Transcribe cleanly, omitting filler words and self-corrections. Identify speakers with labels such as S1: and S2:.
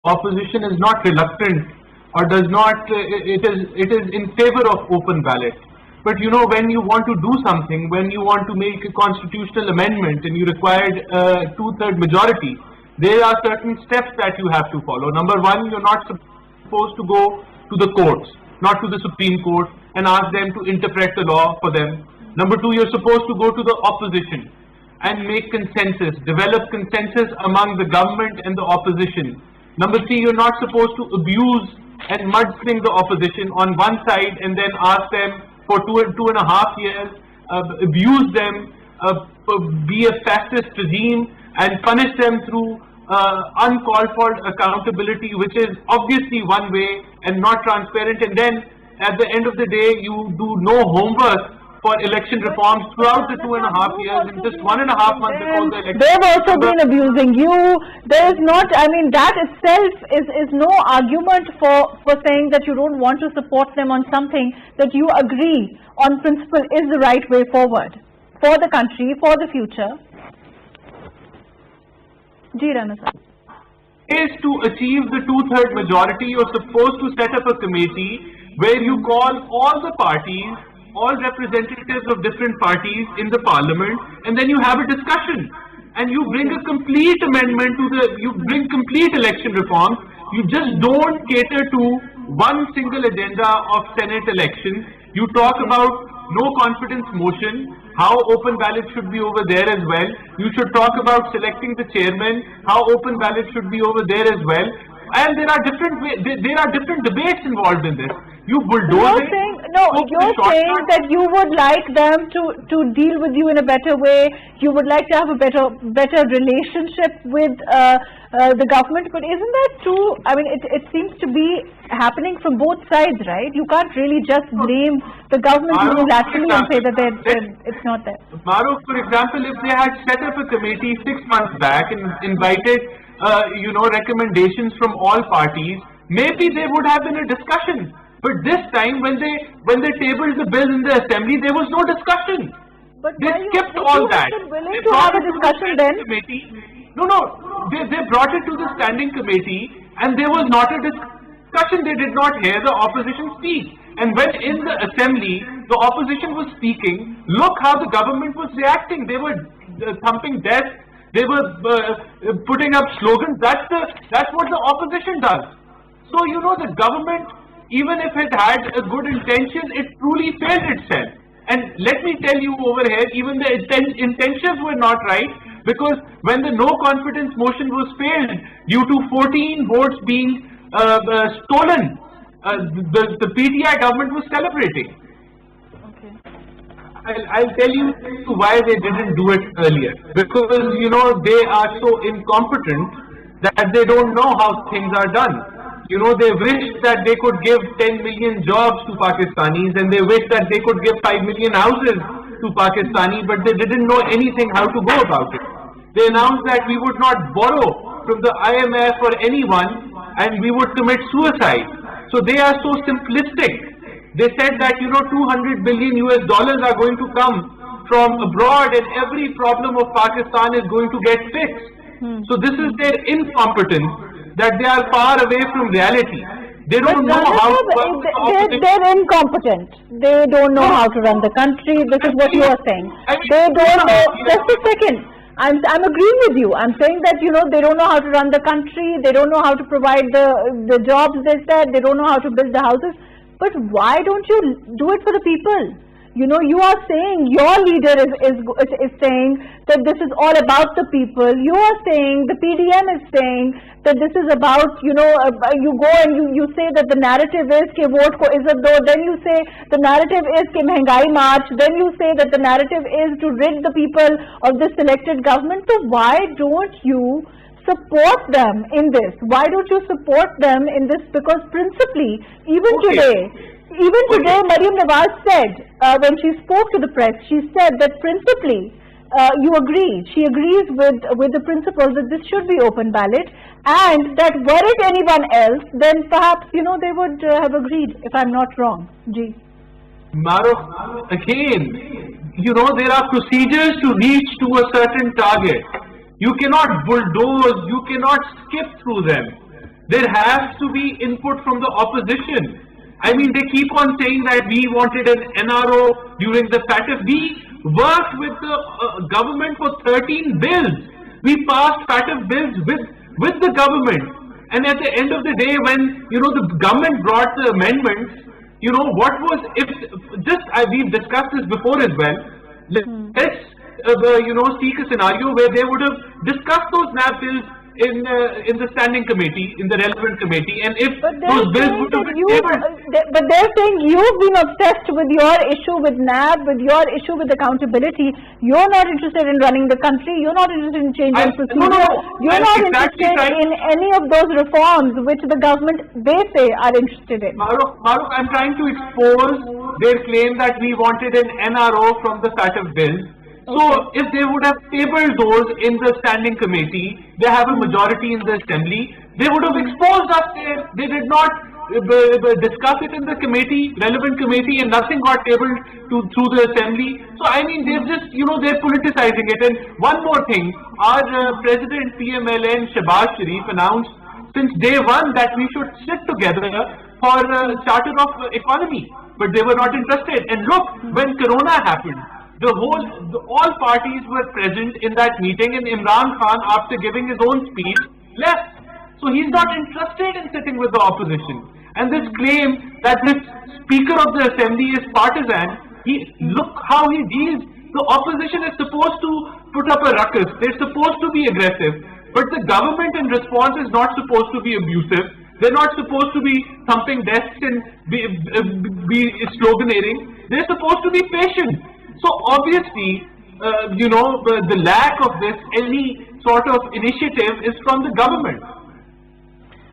S1: opposition is not reluctant or does not, it is in favor of open ballot. But you know, when you want to do something, when you want to make a constitutional amendment and you required a two-third majority, there are certain steps that you have to follow. Number one, you're not supposed to go to the courts, not to the Supreme Court, and ask them to interpret the law for them. Number two, you're supposed to go to the opposition and make consensus, develop consensus among the government and the opposition. Number three, you're not supposed to abuse and mudslinging the opposition on one side and then ask them for 2.5 years, abuse them, be a fascist regime and punish them through uncalled for accountability, which is obviously one way and not transparent, and then at the end of the day you do no homework for election reforms throughout the 2.5 years and just 1.5 months before the election.
S2: They've also been abusing you. There is not, I mean, that itself is no argument for saying that you don't want to support them on something that you agree on principle is the right way forward for the country, for the future. Ji Rana sir.
S1: Is to achieve the two-third majority, you're supposed to set up a committee where you call all the parties, all representatives of different parties in the parliament, and then you have a discussion and you bring a complete amendment to you bring complete election reform. You just don't cater to one single agenda of Senate elections. You talk about no confidence motion, how open ballot should be over there as well. You should talk about selecting the chairman, how open ballot should be over there as well. And there are different debates involved in this. You bulldoze it.
S2: You're saying that you would like them to deal with you in a better way. You would like to have a better relationship with the government. But isn't that true? I mean, it seems to be happening from both sides, right? You can't really just blame the government unilaterally and say that it's not there.
S1: Maruf, for example, if they had set up a committee 6 months back and invited recommendations from all parties, maybe there would have been a discussion. But this time, when they tabled the bill in the assembly, there was no discussion.
S2: But
S1: they skipped all that.
S2: Willing to have a discussion then?
S1: They brought it to the standing committee, and there was not a discussion. They did not hear the opposition speak. And when in the assembly the opposition was speaking, look how the government was reacting. They were thumping desks. They were putting up slogans. That's what the opposition does. So you know, the government, even if it had a good intention, it truly failed itself. And let me tell you over here, even the intentions were not right, because when the no confidence motion was failed due to 14 votes being stolen, the PTI government was celebrating. I'll tell you why they didn't do it earlier. Because, you know, they are so incompetent that they don't know how things are done. You know, they wish that they could give 10 million jobs to Pakistanis, and they wish that they could give 5 million houses to Pakistani, but they didn't know anything how to go about it. They announced that we would not borrow from the IMF or anyone, and we would commit suicide. So they are so simplistic. They said that, you know, $200 billion are going to come from abroad and every problem of Pakistan is going to get fixed. So this is their incompetence, that they are far away from reality. They don't know how to...
S2: They're incompetent. They don't know how to run the country. This is what you are saying. They don't know... Just a second. I'm agreeing with you. I'm saying that, you know, they don't know how to run the country. They don't know how to provide the jobs, they said. They don't know how to build the houses. But why don't you do it for the people? You know, you are saying, your leader is saying that this is all about the people. You are saying, the PDM is saying that this is about, you know, you go and you say that the narrative is ke vote ko izzat do, then you say the narrative is ke mehengai march, then you say that the narrative is to rid the people of this elected government. So why don't you support them in this? Why don't you support them in this? Because principally, even today, Maryam Nawaz said, when she spoke to the press, she said that principally, you agree. She agrees with the principles that this should be open ballot, and that were it anyone else, then perhaps, you know, they would have agreed, if I'm not wrong. Ji.
S1: Maruf, again, you know, there are procedures to reach to a certain target. You cannot bulldoze, you cannot skip through them. there has to be input from the opposition. I mean, they keep on saying that we wanted an NRO during the FATF. We worked with the government for 13 bills. We passed FATF bills with the government. And at the end of the day, when, the government brought the amendments, what was, we've discussed this before as well. Let's, seek a scenario where they would have discussed those NAB bills in the standing committee, in the relevant committee, and if those bills would have been tabled.
S2: But they're saying you've been obsessed with your issue with NAB, with your issue with accountability. You're not interested in running the country. You're not interested in changing procedure. You're not interested in any of those reforms which the government, they say, are interested in.
S1: Farooq, I'm trying to expose their claim that we wanted an NRO from the FATF bill. So, if they would have tabled those in the standing committee, they have a majority in the assembly, they would have exposed us there. They did not discuss it in the committee, relevant committee, and nothing got tabled through the assembly. So, I mean, they've just, they're politicizing it. And one more thing, our President PMLN Shehbaz Sharif announced since day one that we should sit together for a charter of economy, but they were not interested. And look, when Corona happened, all parties were present in that meeting, and Imran Khan, after giving his own speech, left. So he's not interested in sitting with the opposition. And this claim that this Speaker of the Assembly is partisan, look how he deals. The opposition is supposed to put up a ruckus. They're supposed to be aggressive. But the government in response is not supposed to be abusive. They're not supposed to be thumping desks and be sloganeering. They're supposed to be patient. So obviously, the lack of any sort of initiative is from the government.